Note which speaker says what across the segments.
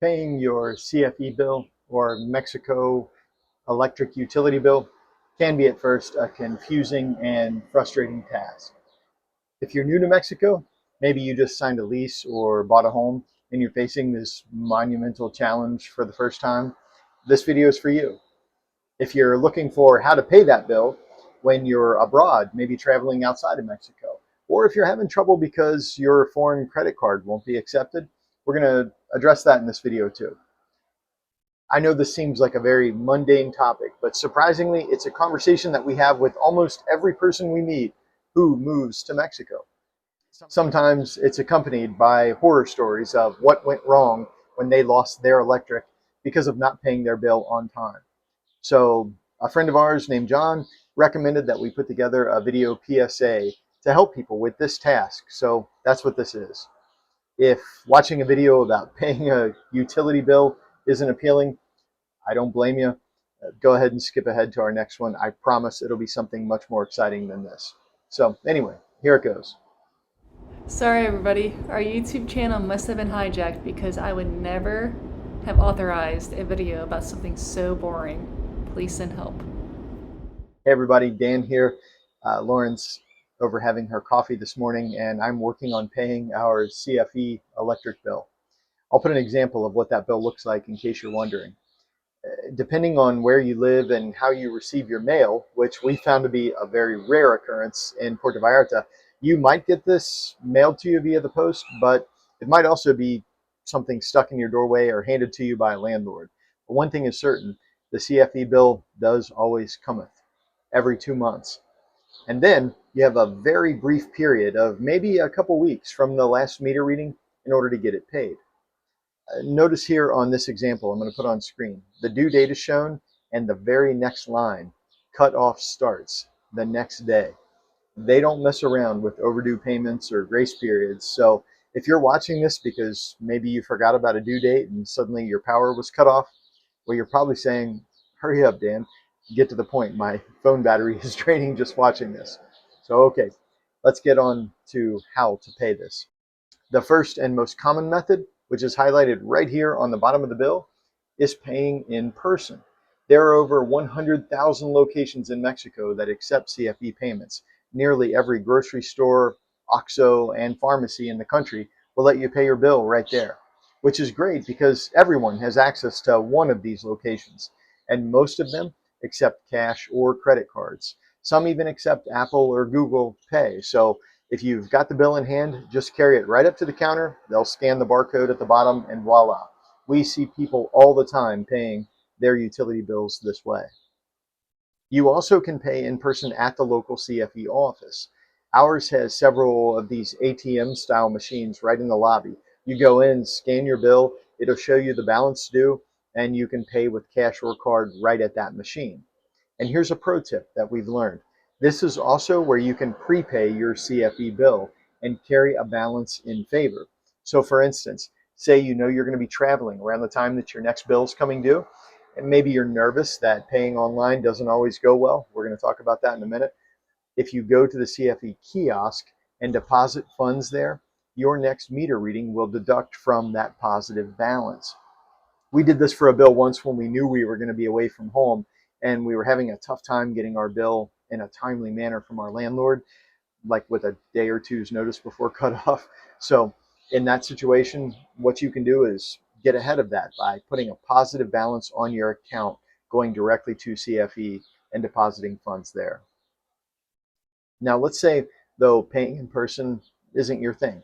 Speaker 1: Paying your CFE bill or Mexico electric utility bill can be at first a confusing and frustrating task. If you're new to Mexico, maybe you just signed a lease or bought a home and you're facing this monumental challenge for the first time, this video is for you. If you're looking for how to pay that bill when you're abroad, maybe traveling outside of Mexico, or if you're having trouble because your foreign credit card won't be accepted, we're going to address that in this video too. I know this seems like a very mundane topic, but surprisingly, it's a conversation that we have with almost every person we meet who moves to Mexico. Sometimes it's accompanied by horror stories of what went wrong when they lost their electric because of not paying their bill on time. So a friend of ours named John recommended that we put together a video PSA to help people with this task. So that's what this is. If watching a video about paying a utility bill isn't appealing, I don't blame you. Go ahead and skip ahead to our next one. I promise it'll be something much more exciting than this. So anyway, here it goes.
Speaker 2: Sorry everybody, our YouTube channel must have been hijacked because I would never have authorized a video about something so boring. Please send help.
Speaker 1: Hey everybody, Dan here. Lauren's over having her coffee this morning and I'm working on paying our CFE electric bill. I'll put an example of what that bill looks like in case you're wondering. Depending on where you live and how you receive your mail, which we found to be a very rare occurrence in Puerto Vallarta, you might get this mailed to you via the post, but it might also be something stuck in your doorway or handed to you by a landlord. But one thing is certain, the CFE bill does always cometh every 2 months. And then you have a very brief period of maybe a couple weeks from the last meter reading in order to get it paid. Notice here on this example, I'm going to put on screen, the due date is shown and the very next line, cutoff starts the next day. They don't mess around with overdue payments or grace periods. So if you're watching this because maybe you forgot about a due date and suddenly your power was cut off, well, you're probably saying, hurry up, Dan, get to the point. My phone battery is draining just watching this. So, okay, let's get on to how to pay this. The first and most common method, which is highlighted right here on the bottom of the bill, is paying in person. There are over 100,000 locations in Mexico that accept CFE payments. Nearly every grocery store, OXXO, and pharmacy in the country will let you pay your bill right there, which is great because everyone has access to one of these locations, and most of them accept cash or credit cards. Some even accept Apple or Google Pay. So if you've got the bill in hand, just carry it right up to the counter. They'll scan the barcode at the bottom and voila. We see people all the time paying their utility bills this way. You also can pay in person at the local CFE office. Ours has several of these ATM style machines right in the lobby. You go in, scan your bill, it'll show you the balance due, and you can pay with cash or card right at that machine. And here's a pro tip that we've learned. This is also where you can prepay your CFE bill and carry a balance in favor. So for instance, say you know you're going to be traveling around the time that your next bill is coming due, and maybe you're nervous that paying online doesn't always go well. We're going to talk about that in a minute. If you go to the CFE kiosk and deposit funds there, your next meter reading will deduct from that positive balance. We did this for a bill once when we knew we were going to be away from home and we were having a tough time getting our bill in a timely manner from our landlord, like with a day or two's notice before cutoff. So in that situation, what you can do is get ahead of that by putting a positive balance on your account, going directly to CFE and depositing funds there. Now, let's say, though, paying in person isn't your thing.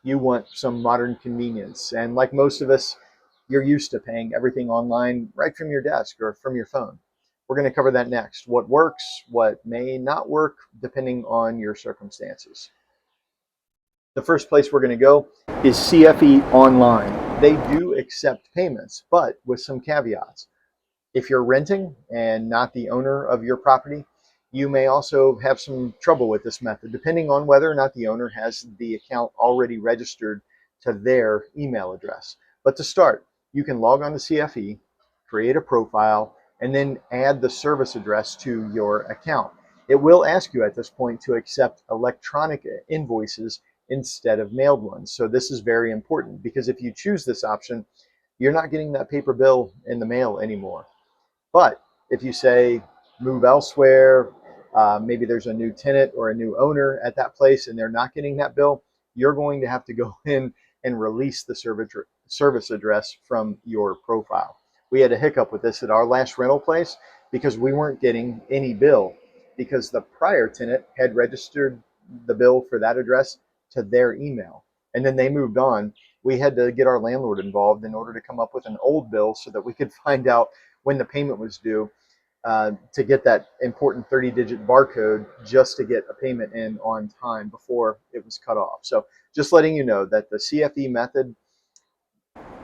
Speaker 1: You want some modern convenience. And like most of us, you're used to paying everything online right from your desk or from your phone. We're going to cover that next. What works, what may not work, depending on your circumstances. The first place we're going to go is CFE Online. They do accept payments, but with some caveats. If you're renting and not the owner of your property, you may also have some trouble with this method, depending on whether or not the owner has the account already registered to their email address. But to start, you can log on to CFE, create a profile, and then add the service address to your account. It will ask you at this point to accept electronic invoices instead of mailed ones. So this is very important because if you choose this option, you're not getting that paper bill in the mail anymore. But if you say move elsewhere, maybe there's a new tenant or a new owner at that place and they're not getting that bill, you're going to have to go in and release the service address from your profile. We had a hiccup with this at our last rental place because we weren't getting any bill because the prior tenant had registered the bill for that address to their email. And then they moved on. We had to get our landlord involved in order to come up with an old bill so that we could find out when the payment was due, to get that important 30-digit barcode just to get a payment in on time before it was cut off. So just letting you know that the CFE method,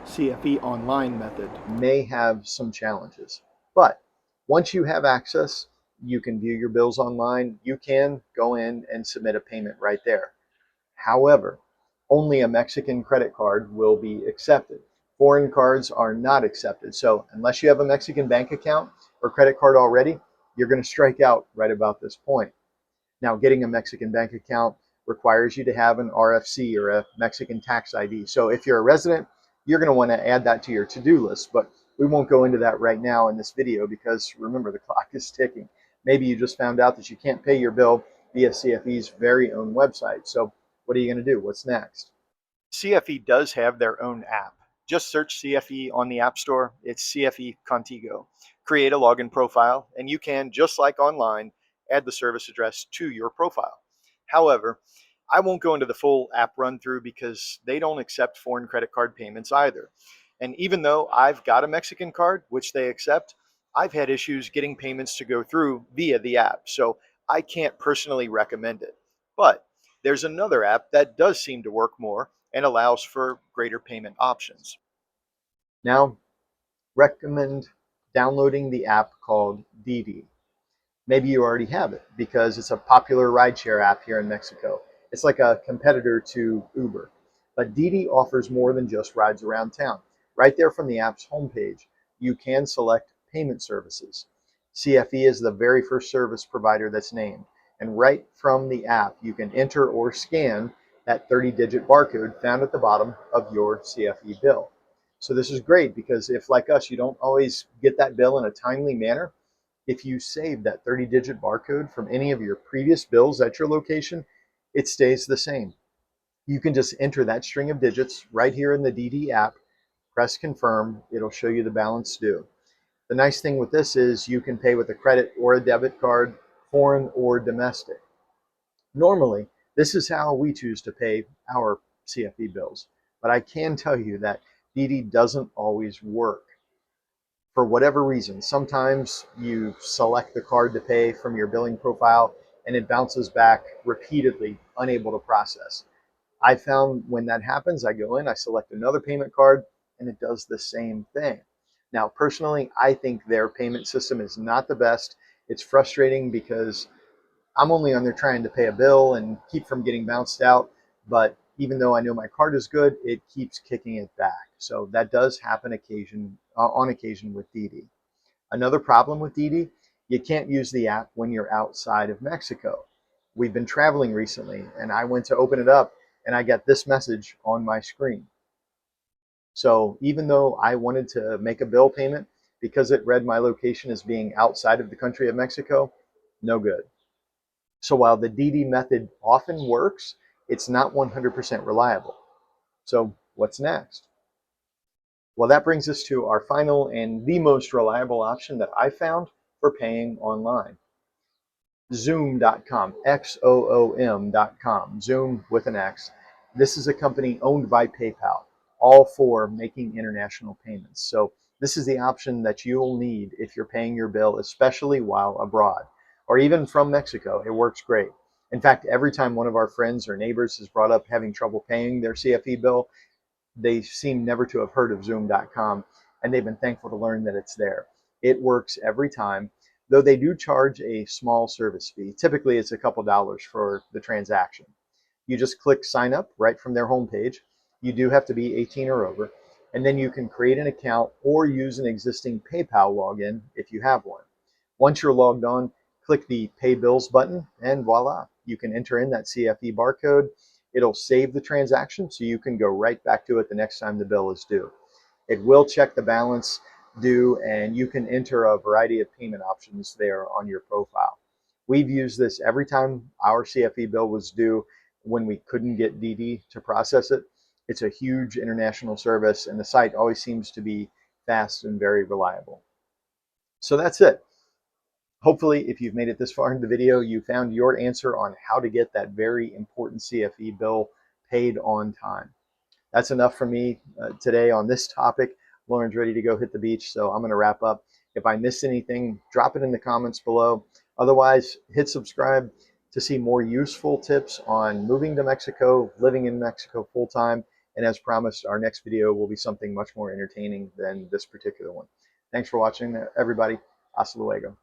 Speaker 1: CFE online method, may have some challenges. But once you have access, you can view your bills online. You can go in and submit a payment right there. However, only a Mexican credit card will be accepted. Foreign cards are not accepted. So unless you have a Mexican bank account or credit card already, you're going to strike out right about this point. Now, getting a Mexican bank account requires you to have an RFC or a Mexican tax ID. So if you're a resident, you're going to want to add that to your to-do list, but we won't go into that right now in this video because remember, the clock is ticking. Maybe you just found out that you can't pay your bill via CFE's very own website. So what are you going to do? What's next? CFE does have their own app. Just search CFE on the App Store. It's CFE Contigo. Create a login profile, and you can, just like online, add the service address to your profile. However, I won't go into the full app run through because they don't accept foreign credit card payments either. And even though I've got a Mexican card, which they accept, I've had issues getting payments to go through via the app. So I can't personally recommend it. But there's another app that does seem to work more and allows for greater payment options. Now, recommend downloading the app called Didi. Maybe you already have it because it's a popular rideshare app here in Mexico. It's like a competitor to Uber. But Didi offers more than just rides around town. Right there from the app's homepage, you can select payment services. CFE is the very first service provider that's named. And right from the app, you can enter or scan that 30-digit barcode found at the bottom of your CFE bill. So this is great because if, like us, you don't always get that bill in a timely manner, if you save that 30-digit barcode from any of your previous bills at your location, it stays the same. You can just enter that string of digits right here in the DD app, press confirm, it'll show you the balance due. The nice thing with this is you can pay with a credit or a debit card, foreign or domestic. Normally, this is how we choose to pay our CFE bills, but I can tell you that DD doesn't always work for whatever reason. Sometimes you select the card to pay from your billing profile and it bounces back repeatedly, unable to process. I found when that happens, I go in, I select another payment card, and it does the same thing. Now, personally, I think their payment system is not the best. It's frustrating because I'm only on there trying to pay a bill and keep from getting bounced out. But even though I know my card is good, it keeps kicking it back. So that does happen on occasion with Didi. Another problem with Didi, you can't use the app when you're outside of Mexico. We've been traveling recently and I went to open it up and I got this message on my screen. So even though I wanted to make a bill payment, because it read my location as being outside of the country of Mexico, no good. So while the DD method often works, it's not 100% reliable. So what's next? Well, that brings us to our final and the most reliable option that I found for paying online. Xoom.com, Xoom.com, Xoom with an X. This is a company owned by PayPal, all for making international payments. So this is the option that you'll need if you're paying your bill, especially while abroad or even from Mexico. It works great. In fact, every time one of our friends or neighbors has brought up having trouble paying their CFE bill, they seem never to have heard of Xoom.com, and they've been thankful to learn that it's there. It works every time, though they do charge a small service fee. Typically, it's a couple dollars for the transaction. You just click sign up right from their homepage. You do have to be 18 or over, and then you can create an account or use an existing PayPal login if you have one. Once you're logged on, click the Pay Bills button, and voila, you can enter in that CFE barcode. It'll save the transaction so you can go right back to it the next time the bill is due. It will check the balance due, and you can enter a variety of payment options there on your profile. We've used this every time our CFE bill was due when we couldn't get DD to process it. It's a huge international service, and the site always seems to be fast and very reliable. So that's it. Hopefully, if you've made it this far in the video, you found your answer on how to get that very important CFE bill paid on time. That's enough for me today on this topic. Lauren's ready to go hit the beach, so I'm going to wrap up. If I missed anything, drop it in the comments below. Otherwise, hit subscribe to see more useful tips on moving to Mexico, living in Mexico full time. And as promised, our next video will be something much more entertaining than this particular one. Thanks for watching, everybody. Hasta luego.